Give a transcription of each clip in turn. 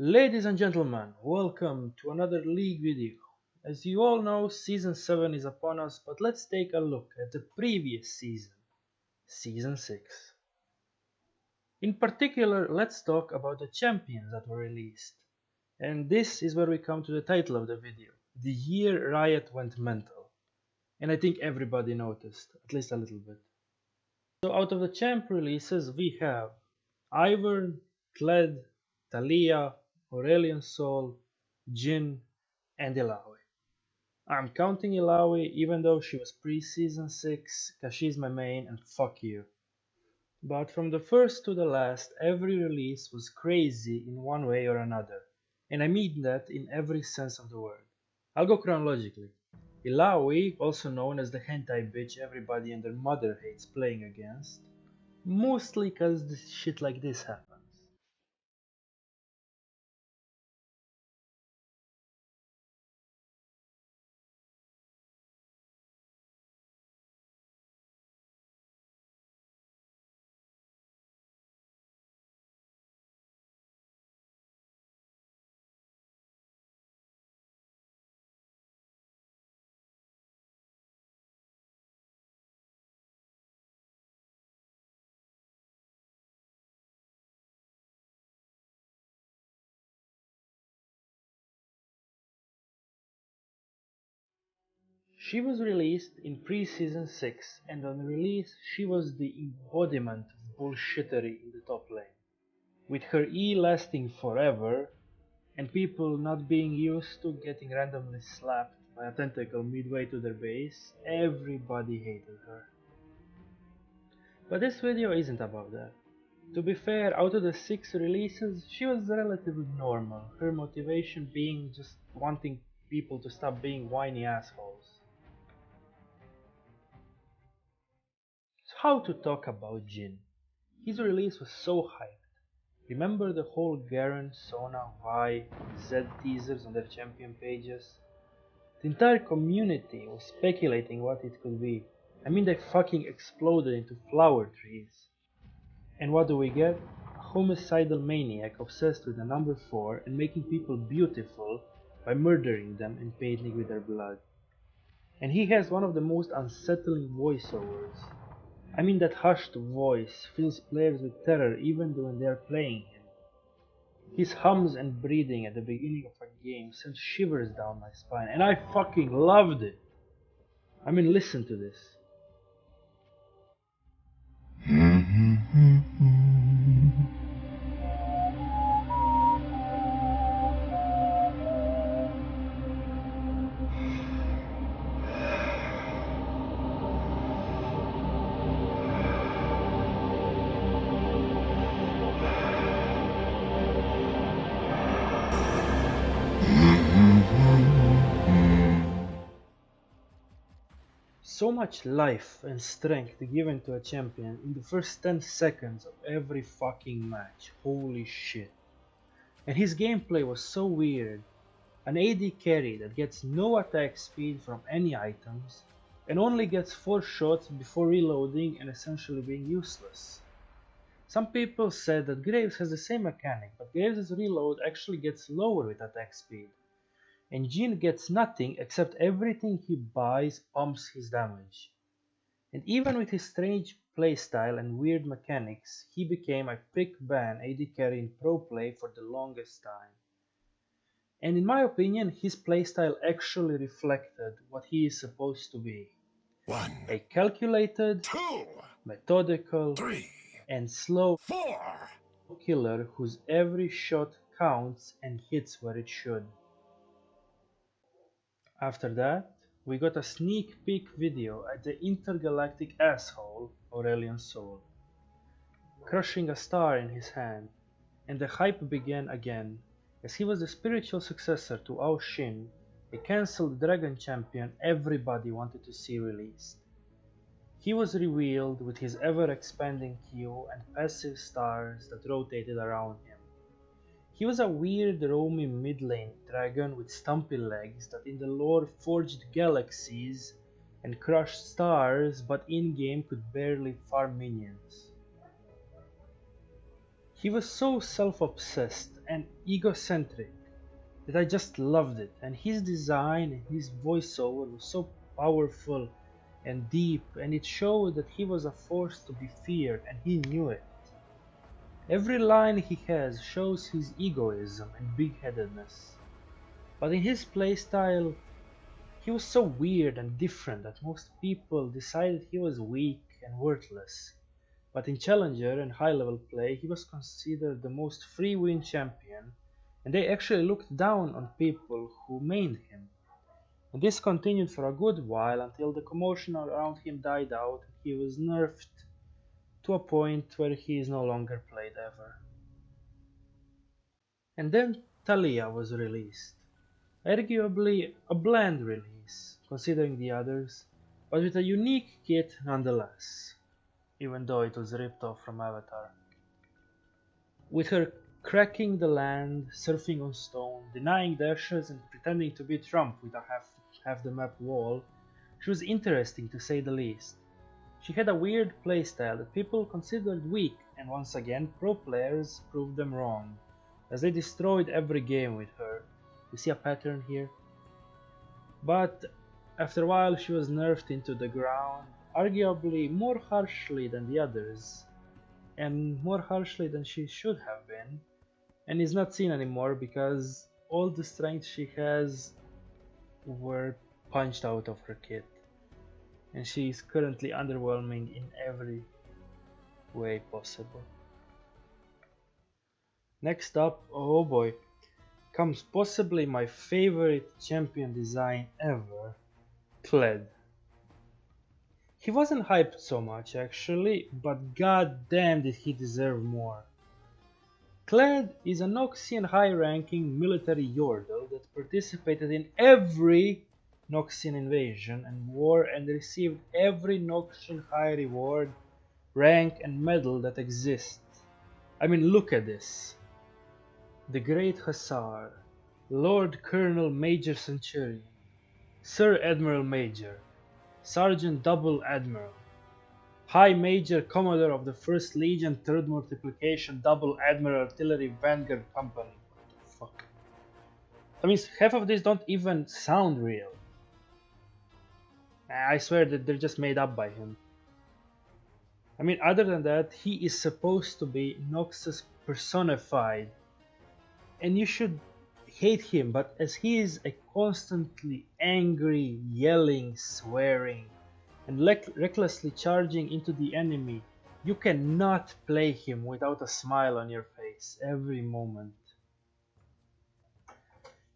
Ladies and gentlemen, welcome to another League video. As you all know, Season 7 is upon us, but let's take a look at the previous season, Season 6. In particular, let's talk about the champions that were released. And this is where we come to the title of the video, the year Riot went mental. And I think everybody noticed, at least a little bit. So out of the champ releases we have Ivern, Kled, Thalia, Aurelion Sol, Jhin, and Illaoi. I'm counting Illaoi even though she was pre-season 6, cause she's my main and fuck you. But from the first to the last, every release was crazy in one way or another. And I mean that in every sense of the word. I'll go chronologically. Illaoi, also known as the hentai bitch everybody and their mother hates playing against, mostly cause shit like this happens. She was released in pre-season 6 and on release she was the embodiment of bullshittery in the top lane. With her E lasting forever and people not being used to getting randomly slapped by a tentacle midway to their base, everybody hated her. But this video isn't about that. To be fair, out of the 6 releases, she was relatively normal, her motivation being just wanting people to stop being whiny assholes. So how to talk about Jhin? His release was so hyped. Remember the whole Garen, Sona, Vi, Zed teasers on their champion pages? The entire community was speculating what it could be. I mean, they fucking exploded into flower trees. And what do we get? A homicidal maniac obsessed with the number 4 and making people beautiful by murdering them and painting with their blood. And he has one of the most unsettling voiceovers. I mean, that hushed voice fills players with terror even when they are playing him. His hums and breathing at the beginning of a game sent shivers down my spine, and I fucking loved it. I mean, listen to this. So much life and strength given to a champion in the first 10 seconds of every fucking match. Holy shit. And his gameplay was so weird. An AD carry that gets no attack speed from any items and only gets 4 shots before reloading and essentially being useless. Some people said that Graves has the same mechanic, but Graves' reload actually gets lower with attack speed. And Jhin gets nothing except everything he buys pumps his damage. And even with his strange playstyle and weird mechanics, he became a pick ban AD carry in pro play for the longest time. And in my opinion, his playstyle actually reflected what he is supposed to be. A calculated, methodical, and slow killer whose every shot counts and hits where it should. After that, we got a sneak peek video at the intergalactic asshole Aurelion Sol, crushing a star in his hand, and the hype began again, as he was the spiritual successor to Ao Shin, a cancelled dragon champion everybody wanted to see released. He was revealed with his ever-expanding Q and passive stars that rotated around him. He was a weird roamy mid-lane dragon with stumpy legs that in the lore forged galaxies and crushed stars but in-game could barely farm minions. He was so self-obsessed and egocentric that I just loved it, and his design and his voiceover was so powerful and deep, and it showed that he was a force to be feared and he knew it. Every line he has shows his egoism and big-headedness, but in his playstyle he was so weird and different that most people decided he was weak and worthless. But in Challenger and high-level play he was considered the most free-win champion, and they actually looked down on people who mained him. And this continued for a good while until the commotion around him died out and he was nerfed to a point where he is no longer played ever. And then Talia was released, arguably a bland release considering the others, but with a unique kit nonetheless, even though it was ripped off from Avatar. With her cracking the land, surfing on stone, denying dashes and pretending to be Trump with a half the map wall, she was interesting to say the least. She had a weird playstyle that people considered weak, and once again pro players proved them wrong, as they destroyed every game with her. You see a pattern here? But after a while she was nerfed into the ground, arguably more harshly than the others, and more harshly than she should have been, and is not seen anymore because all the strength she has were punched out of her kit, and she is currently underwhelming in every way possible. Next up, oh boy, comes possibly my favorite champion design ever, Kled. He wasn't hyped so much actually, but god damn did he deserve more. Kled is a Noxian high-ranking military Yordle that participated in every Noxian invasion and war and received every Noxian high reward, rank and medal that exists. I mean, look at this. The Great Hussar, Lord Colonel Major Centurion, Sir Admiral Major, Sergeant Double Admiral, High Major Commodore of the 1st Legion 3rd Multiplication Double Admiral Artillery Vanguard Company. What the fuck? I mean, half of these don't even sound real. I swear that they're just made up by him. I mean, other than that, he is supposed to be Noxus personified, and you should hate him, but as he is a constantly angry, yelling, swearing, and recklessly charging into the enemy, you cannot play him without a smile on your face every moment.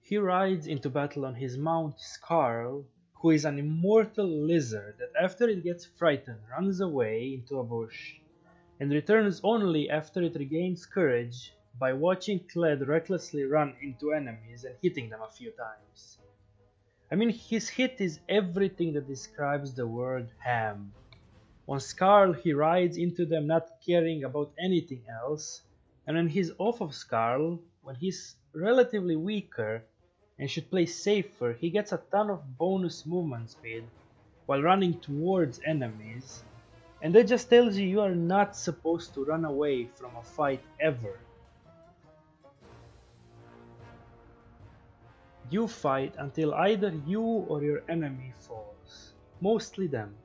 He rides into battle on his mount Skarl, who is an immortal lizard that after it gets frightened runs away into a bush, and returns only after it regains courage by watching Kled recklessly run into enemies and hitting them a few times. I mean, his hit is everything that describes the word ham. On Skarl he rides into them not caring about anything else, and when he's off of Skarl, when he's relatively weaker and should play safer, he gets a ton of bonus movement speed while running towards enemies, and that just tells you are not supposed to run away from a fight ever. You fight until either you or your enemy falls, mostly them.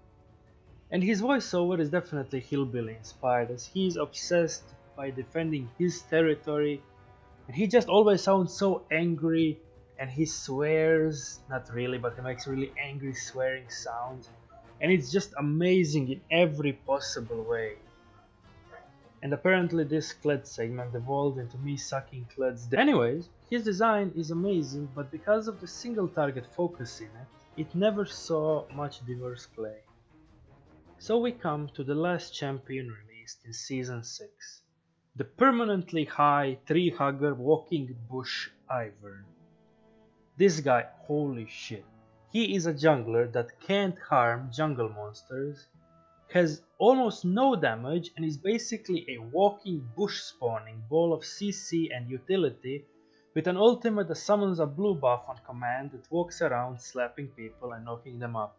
And his voiceover is definitely hillbilly inspired, as he is obsessed by defending his territory, and he just always sounds so angry, and he swears, not really, but he makes really angry swearing sounds, and it's just amazing in every possible way. And apparently this Kled segment evolved into me sucking Kled's dick. Anyways, his design is amazing, but because of the single target focus in it, it never saw much diverse play. So we come to the last champion released in Season 6, the permanently high tree hugger walking bush Ivern. This guy, holy shit, he is a jungler that can't harm jungle monsters, has almost no damage and is basically a walking bush spawning ball of CC and utility with an ultimate that summons a blue buff on command that walks around slapping people and knocking them up.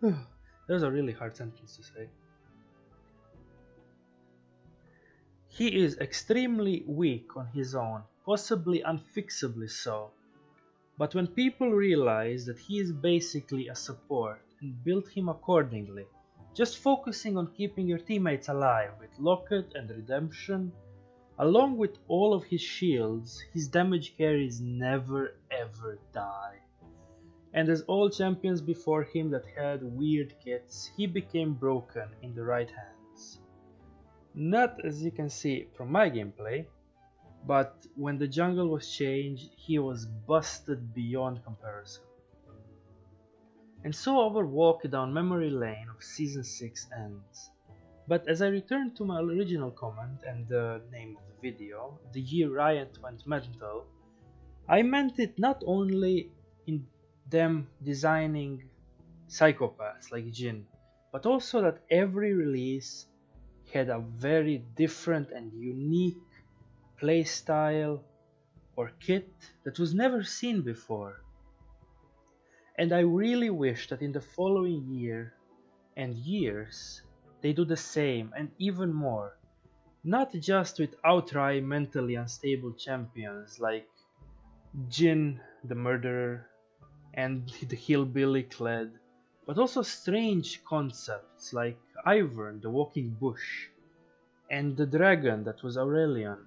That's a really hard sentence to say. He is extremely weak on his own, possibly unfixably so. But when people realized that he is basically a support and built him accordingly, just focusing on keeping your teammates alive with Locket and Redemption, along with all of his shields, his damage carries never ever die. And as all champions before him that had weird kits, he became broken in the right hands. Not as you can see from my gameplay, but when the jungle was changed, he was busted beyond comparison. And so our walk down memory lane of Season 6 ends. But as I return to my original comment and the name of the video, the year Riot went mental, I meant it not only in them designing psychopaths like Jin, but also that every release had a very different and unique playstyle or kit that was never seen before. And I really wish that in the following year and years they do the same and even more, not just with outright mentally unstable champions like Jin the murderer and the hillbilly Kled, but also strange concepts like Ivern the walking bush and the dragon that was Aurelion,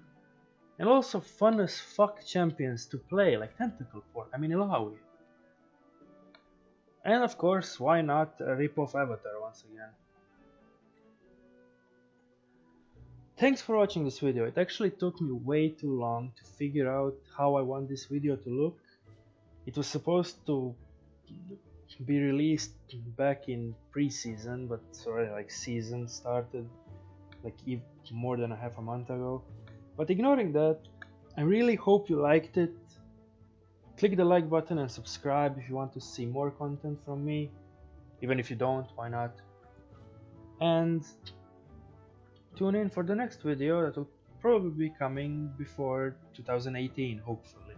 and also fun as fuck champions to play like Tentacle Fork, Ilawi. And of course, why not a rip-off Avatar once again. Thanks for watching this video. It actually took me way too long to figure out how I want this video to look. It was supposed to be released back in pre-season, but it's already like season started like more than a half a month ago. But ignoring that, I really hope you liked it. Click the like button and subscribe if you want to see more content from me. Even if you don't, why not? And tune in for the next video that will probably be coming before 2018, hopefully.